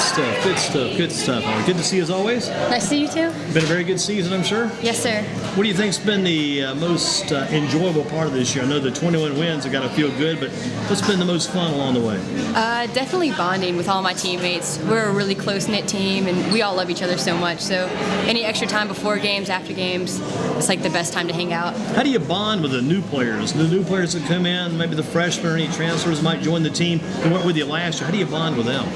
Good stuff, good stuff, good stuff. Good to see you as always. Nice to see you too. Been a very good season, I'm sure. Yes, sir. What do you think's been the most enjoyable part of this year? I know the 21 wins have got to feel good, but what's been the most fun along the way? Definitely bonding with all my teammates. We're a really close-knit team, and we all love each other so much. So any extra time before games, after games, it's like the best time to hang out. How do you bond with the new players? The new players that come in, maybe the freshmen or any transfers might join the team who weren't with you last year. How do you bond with them?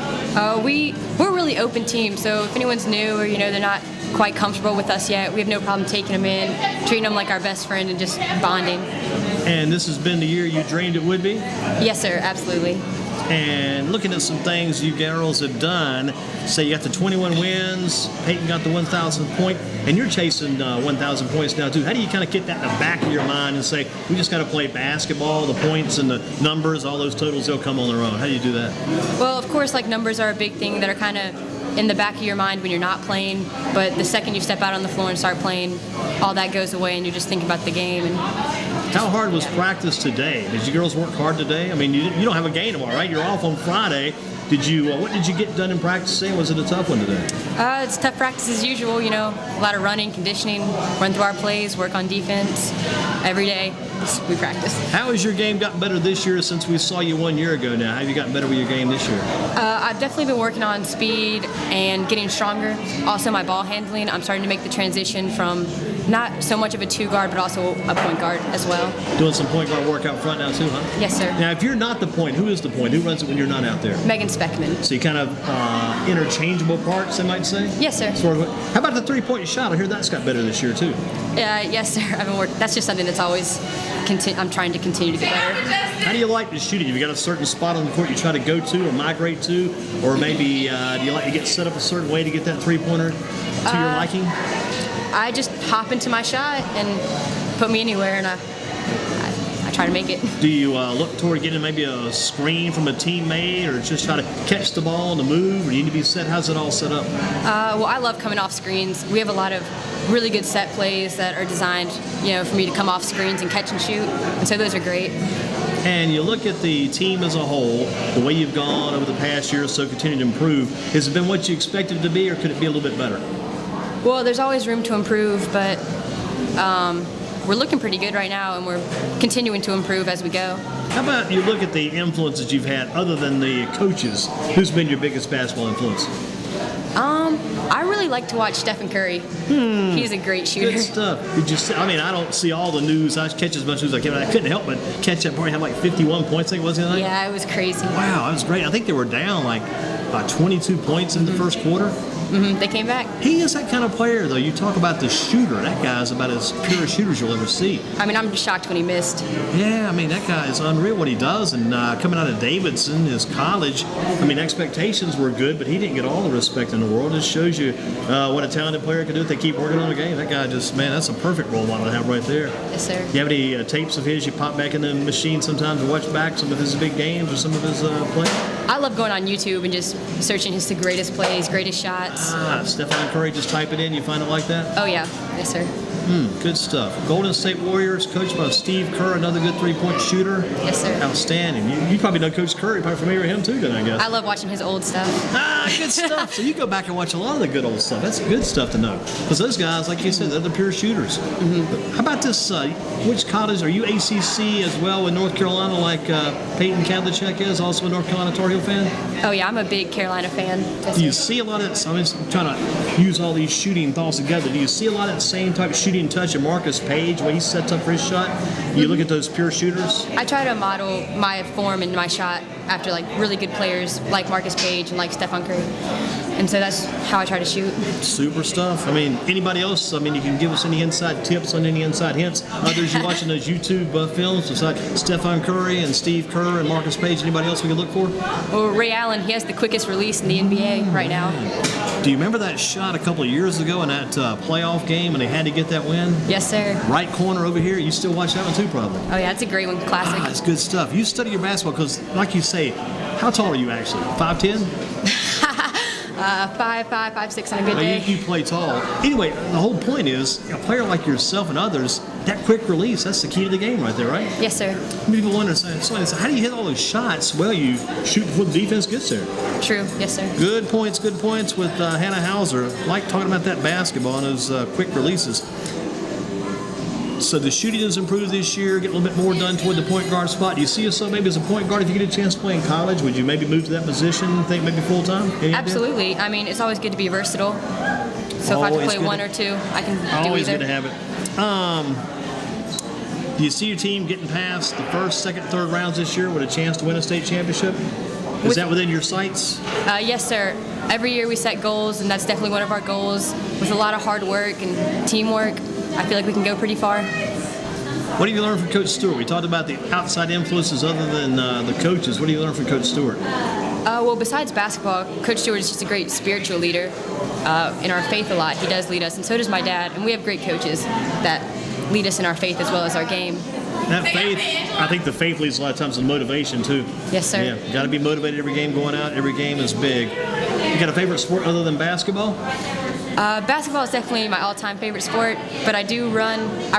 We're a really open team, so if anyone's new or they're not quite comfortable with us yet, we have no problem taking them in, treating them like our best friend, and just bonding. And this has been the year you dreamed it would be? Yes, sir, absolutely. And looking at some things you girls have done, say you got the 21 wins, Peyton got the 1,000 point, and you're chasing 1,000 points now too. How do you kind of get that in the back of your mind and say, we just got to play basketball, the points and the numbers, all those totals, they'll come on their own? How do you do that? Well, of course, numbers are a big thing that are kind of in the back of your mind when you're not playing, but the second you step out on the floor and start playing, all that goes away and you just think about the game. And how hard was practice today? Did you girls work hard today? I mean, you don't have a game tomorrow, right? You're off on Friday. Did you? What did you get done in practice today? Was it a tough one today? It's tough practice as usual. A lot of running, conditioning, run through our plays, work on defense every day. We practice. How has your game gotten better this year since we saw you 1 year ago now? How have you gotten better with your game this year? I've definitely been working on speed and getting stronger. Also, my ball handling. I'm starting to make the transition from not so much of a two guard, but also a point guard as well. Doing some point guard work out front now too, huh? Yes, sir. Now, if you're not the point, who is the point? Who runs it when you're not out there? Megan Speckman. So you kind of interchangeable parts, they might say? Yes, sir. Sort of. How about the three-point shot? I hear that's got better this year too. Yes, sir. I've been working. That's just something that's always I'm trying to continue to get better. How do you like the shooting? Have you got a certain spot on the court you try to go to or migrate to? Or maybe do you like to get set up a certain way to get that three-pointer to your liking? I just hop into my shot and put me anywhere, and I try to make it. Do you look toward getting maybe a screen from a teammate or just try to catch the ball on the move? Or you need to be set? How's it all set up? Well, I love coming off screens. We have a lot of really good set plays that are designed, for me to come off screens and catch and shoot, and so those are great. And you look at the team as a whole, the way you've gone over the past year or so, continue to improve. Has it been what you expected it to be, or could it be a little bit better? Well, there's always room to improve, but we're looking pretty good right now, and we're continuing to improve as we go. How about you look at the influences you've had other than the coaches? Who's been your biggest basketball influence? I really like to watch Stephen Curry. He's a great shooter. Good stuff. Did you see, I don't see all the news. I catch as much news as I can, but I couldn't help but catch that part. He had like 51 points, I think it was the other night. Yeah, it was crazy. Wow, it was great. I think they were down like by 22 points in the first quarter. They came back. He is that kind of player, though. You talk about the shooter. That guy is about as pure a shooter as you'll ever see. I'm just shocked when he missed. Yeah, that guy is unreal what he does. And coming out of Davidson, his college, expectations were good, but he didn't get all the respect in the world. It shows you what a talented player can do if they keep working on the game. That guy that's a perfect role model to have right there. Yes, sir. You have any tapes of his you pop back in the machine sometimes to watch back some of his big games or some of his plays? I love going on YouTube and just searching the greatest plays, greatest shots. Stephen Curry, just type it in, you find it like that? Oh, yeah. Yes, sir. Good stuff. Golden State Warriors, coached by Steve Kerr, another good three-point shooter. Yes, sir. Outstanding. You probably know Coach Curry, probably familiar with him too, then I guess. I love watching his old stuff. Good stuff. So you go back and watch a lot of the good old stuff. That's good stuff to know. Because those guys, like you said, they're the pure shooters. How about this? Which college? Are you ACC as well in North Carolina like Peyton Caldwell is, also a North Carolina Tar Heel fan? Oh, yeah. I'm a big Carolina fan. Yes, do you see a lot of that? I'm trying to use all these shooting thoughts together. Do you see a lot of that same type of shooting touch in Marcus Page when he sets up for his shot? You look at those pure shooters? I try to model my form and my shot after really good players like Marcus Page and like Stephen Curry. And so that's how I try to shoot. Super stuff. Anybody else? You can give us any inside tips on any inside hints? Others you watching those YouTube films besides Stephen Curry and Steve Kerr and Marcus Page? Anybody else we can look for? Well, Ray Allen, he has the quickest release in the NBA right now. Do you remember that shot a couple of years ago in that playoff game when they had to get that win? Yes, sir. Right corner over here. You still watch that one too, probably? Oh, yeah, it's a great one. Classic. It's good stuff. You study your basketball because, like you say, how tall are you actually? 5'10"? 5'5", 5'6" on a good Well, day. you play tall. Anyway, the whole point is a player like yourself and others, that quick release, that's the key to the game right there, right? Yes, sir. People wonder, somebody says, how do you hit all those shots? Well, you shoot before the defense gets there. True. Yes, sir. Good points with Hannah Hauser. I like talking about that basketball and those quick releases. So the shooting has improved this year, get a little bit more done toward the point guard spot. Do you see yourself maybe as a point guard if you get a chance to play in college? Would you maybe move to that position, think maybe full-time? Absolutely. I mean, it's always good to be versatile. So if I have to play one or two, I can do Always either. good to have it. Do you see your team getting past the first, second, third rounds this year with a chance to win a state championship? Is that within your sights? Yes, sir. Every year we set goals, and that's definitely one of our goals. With a lot of hard work and teamwork, I feel like we can go pretty far. What have you learned from Coach Stewart? We talked about the outside influences other than the coaches. What do you learn from Coach Stewart? Well, besides basketball, Coach Stewart is just a great spiritual leader in our faith a lot. He does lead us, and so does my dad. And we have great coaches that lead us in our faith as well as our game. That faith, I think the faith leads a lot of times to motivation too. Yes, sir. Yeah, got to be motivated every game going out. Every game is big. You got a favorite sport other than basketball? Basketball is definitely my all-time favorite sport, but I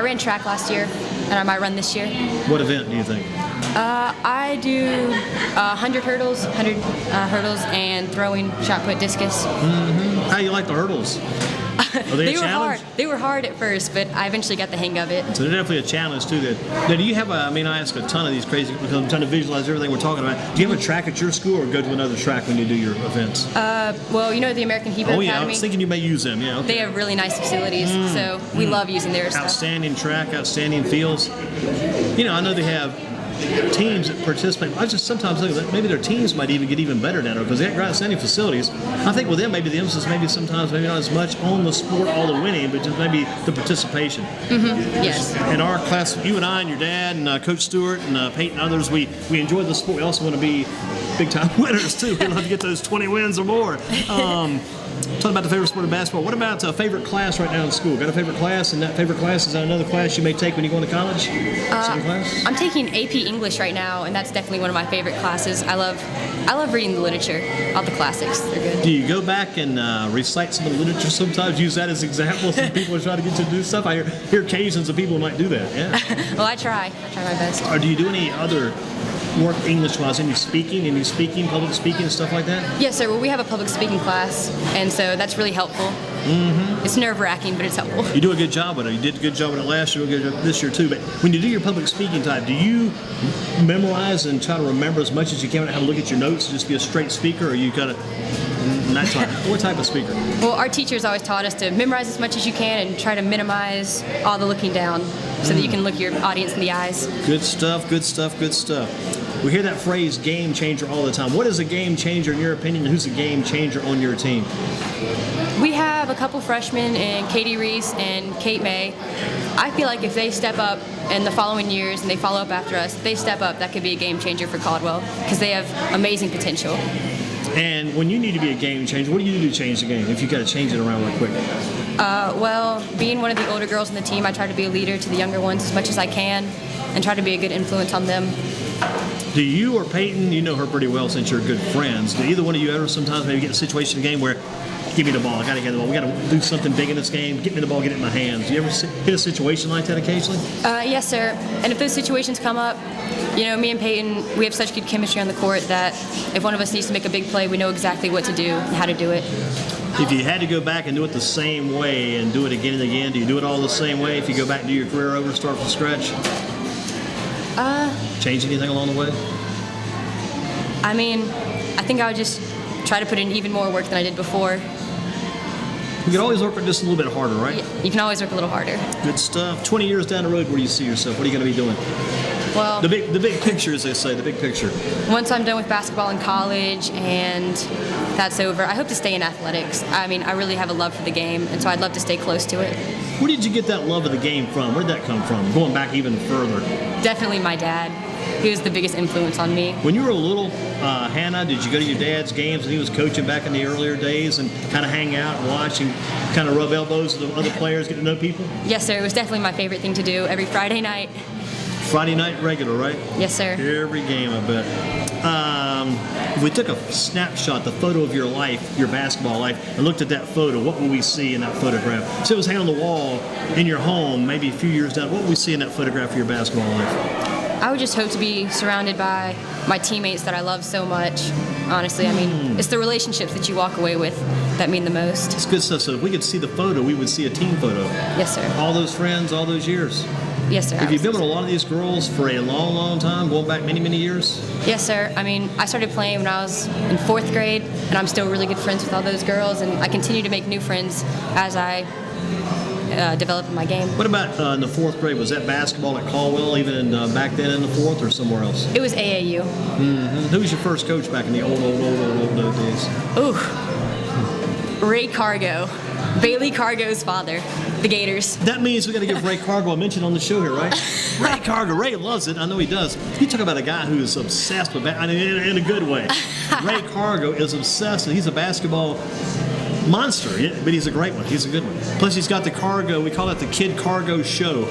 ran track last year, and I might run this year. What event do you think? I do 100 hurdles, and throwing, shot put, discus. How do you like the hurdles? Are they a were challenge? hard. They were hard at first, but I eventually got the hang of it. So they're definitely a challenge too. Now, do you have I ask a ton of these crazy because I'm trying to visualize everything we're talking about. Do you have a track at your school or go to another track when you do your events? Well, you know the American Hebo Oh yeah, I Academy? was thinking you may use them. Yeah, okay. They have really nice facilities, so we love using their stuff. Outstanding track, outstanding fields. I know they have teams that participate. I just sometimes think that maybe their teams might even get even better now because they have outstanding facilities. I think with them, maybe the emphasis sometimes maybe not as much on the sport, all the winning, but just maybe the participation. Yes. In our class, you and I and your dad and Coach Stewart and Peyton and others, we enjoy the sport. We also want to be big-time winners too. We love to get those 20 wins or more. Talking about the favorite sport of basketball. What about a favorite class right now in school? Got a favorite class, and that favorite class is that another class you may take when you go into college? Same class? I'm taking AP English right now, and that's definitely one of my favorite classes. I love reading the literature, all the classics. They're good. Do you go back and recite some of the literature sometimes? Use that as examples when people are trying to get you to do stuff? I hear occasions of people who might do that. Yeah. Well, I try my best. Or do you do any other work English-wise? Any speaking, public speaking, and stuff like that? Yes, sir. Well, we have a public speaking class, and so that's really helpful. It's nerve-wracking, but it's helpful. You do a good job with it. You did a good job with it last year, a good job this year too. But when you do your public speaking type, do you memorize and try to remember as much as you can how to look at your notes and just be a straight speaker, or you got to not type? What type of speaker? Well, our teachers always taught us to memorize as much as you can and try to minimize all the looking down so that you can look your audience in the eyes. Good stuff, good stuff, good stuff. We hear that phrase game changer all the time. What is a game changer in your opinion, and who's a game changer on your team? We have a couple freshmen in Katie Reese and Kate May. I feel like if they step up in the following years and they follow up after us, if they step up, that could be a game changer for Caldwell because they have amazing potential. And when you need to be a game changer, what do you do to change the game if you got to change it around real quick? Well, being one of the older girls in the team, I try to be a leader to the younger ones as much as I can and try to be a good influence on them. Do you or Peyton, you know her pretty well since you're good friends, do either one of you ever sometimes maybe get in a situation in the game where, give me the ball, I got to get the ball, we got to do something big in this game, get me the ball, get it in my hands. Do you ever hit a situation like that occasionally? Yes, sir. And if those situations come up, me and Peyton, we have such good chemistry on the court that if one of us needs to make a big play, we know exactly what to do and how to do it. If you had to go back and do it the same way and do it again and again, do you do it all the same way if you go back and do your career over, start from scratch? Change anything along the way? I think I would just try to put in even more work than I did before. You can always work just a little bit harder, right? You can always work a little harder. Good stuff. 20 years down the road, where do you see yourself? What are you going to be doing? Well, The big picture, as they say, the big picture. once I'm done with basketball in college and that's over, I hope to stay in athletics. I really have a love for the game, and so I'd love to stay close to it. Where did you get that love of the game from? Where did that come from? Going back even further. Definitely my dad. He was the biggest influence on me. When you were a little, Hannah, did you go to your dad's games when he was coaching back in the earlier days and kind of hang out and watch and kind of rub elbows with the other players, get to know people? Yes, sir. It was definitely my favorite thing to do every Friday night. Friday night regular, right? Yes, sir. Every game, I bet. if we took a snapshot, the photo of your life, your basketball life, and looked at that photo, what would we see in that photograph? So it was hanging on the wall in your home, maybe a few years down. What would we see in that photograph of your basketball life? I would just hope to be surrounded by my teammates that I love so much. Honestly, I mean, it's the relationships that you walk away with that mean the most. It's good stuff. So if we could see the photo, we would see a team photo. Yes, sir. All those friends, all those years. Yes, sir. Have you been with a lot of these girls for a long, long time, going back many, many years? Yes, sir. I mean, I started playing when I was in 4th grade, and I'm still really good friends with all those girls, and I continue to make new friends as I develop my game. What about in the 4th grade? Was that basketball at Caldwell, even back then in the 4th, or somewhere else? It was AAU. Who was your first coach back in the old days? Ooh, Ray Cargo. Bailey Cargo's father, the Gators. That means we got to give Ray Cargo a mention on the show here, right? Ray Cargo, Ray loves it. I know he does. You talk about a guy who is obsessed with in a good way. Ray Cargo is obsessed. He's a basketball monster, but he's a great one. He's a good one. Plus, he's got the cargo. We call it the Kid Cargo Show.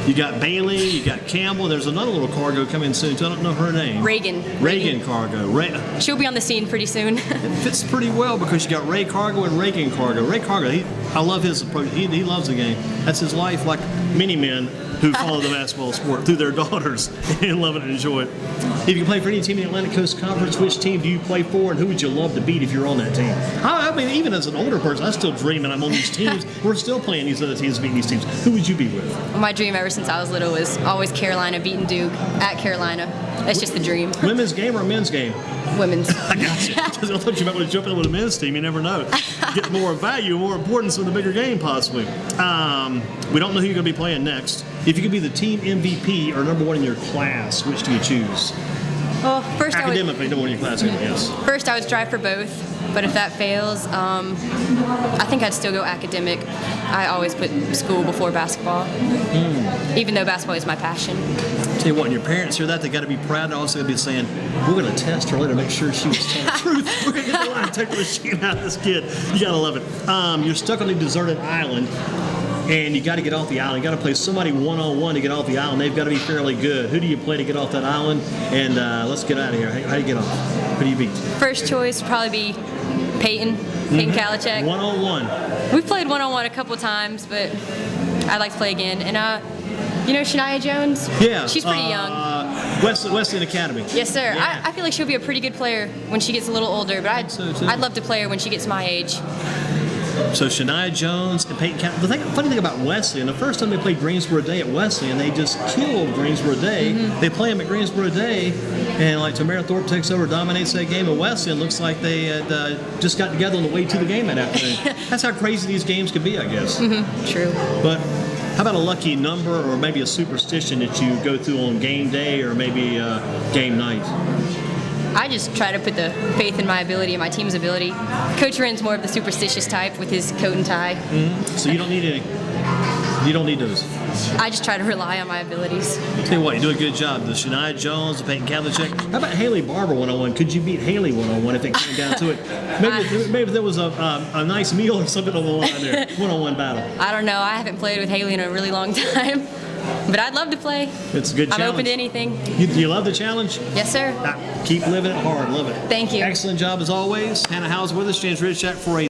You got Bailey, you got Campbell. There's another little cargo coming soon. I don't know her name. Reagan Cargo. She'll be on the scene pretty soon. It fits pretty well because you got Ray Cargo and Reagan Cargo. Ray Cargo, I love his approach. He loves the game. That's his life, like many men who follow the basketball sport through their daughters and love it and enjoy it. If you play for any team in the Atlantic Coast Conference, which team do you play for, and who would you love to beat if you're on that team? I mean, even as an older person, I still dream, and I'm on these teams. We're still playing these other teams, beating these teams. Who would you be with? My dream ever since I was little was always Carolina beating Duke at Carolina. That's just the dream. Women's game or men's game? Women's. I got you. I thought you might want to jump in with a men's team. You never know. Get more value, more importance in the bigger game, possibly. We don't know who you're going to be playing next. If you could be the team MVP or number one in your class, which do you choose? Well, first academically, number one in your class, yes. First, I would strive for both, but if that fails, I think I'd still go academic. I always put school before basketball, even though basketball is my passion. Tell you what, when your parents hear that, they got to be proud. They're also going to be saying, "We're going to test her later, make sure she was telling the truth. We're going to get the lie detector machine out of this kid." You got to love it. You're stuck on a deserted island. And you got to get off the island. You got to play somebody one-on-one to get off the island. They've got to be fairly good. Who do you play to get off that island? And let's get out of here. How do you get off? Who do you beat? First choice would probably be Peyton Kalachek. One-on-one. We've played one-on-one a couple times, but I'd like to play again. And you know Shania Jones? Yeah. She's pretty young. Wesleyan Academy. Yes, sir. Yeah. I feel like she'll be a pretty good player when she gets a little older, but I'd love to play her when she gets my age. So Shania Jones and Peyton Campbell. The funny thing about Wesleyan, the first time they played Greensboro Day at Wesleyan, they just killed Greensboro Day. They play them at Greensboro Day, and like Tamara Thorpe takes over, dominates that game. And Wesleyan looks like they had just got together on the way to the game that afternoon. That's how crazy these games could be, I guess. True. But how about a lucky number or maybe a superstition that you go through on game day or maybe game night? I just try to put the faith in my ability and my team's ability. Coach Wren's more of the superstitious type with his coat and tie. So you don't need any. You don't need those. I just try to rely on my abilities. Tell you what, you do a good job. The Shania Jones, the Peyton Kalachek. How about Haley Barber one-on-one? Could you beat Haley one-on-one if it came down to it? Maybe there was a nice meal or something on the line there. One-on-one battle. I don't know. I haven't played with Haley in a really long time. But I'd love to play. It's a good challenge. I'm open to anything. You love the challenge? Yes, sir. Keep living it hard. Love it. Thank you. Excellent job as always. Hannah Howes with us. James Ridgejack for a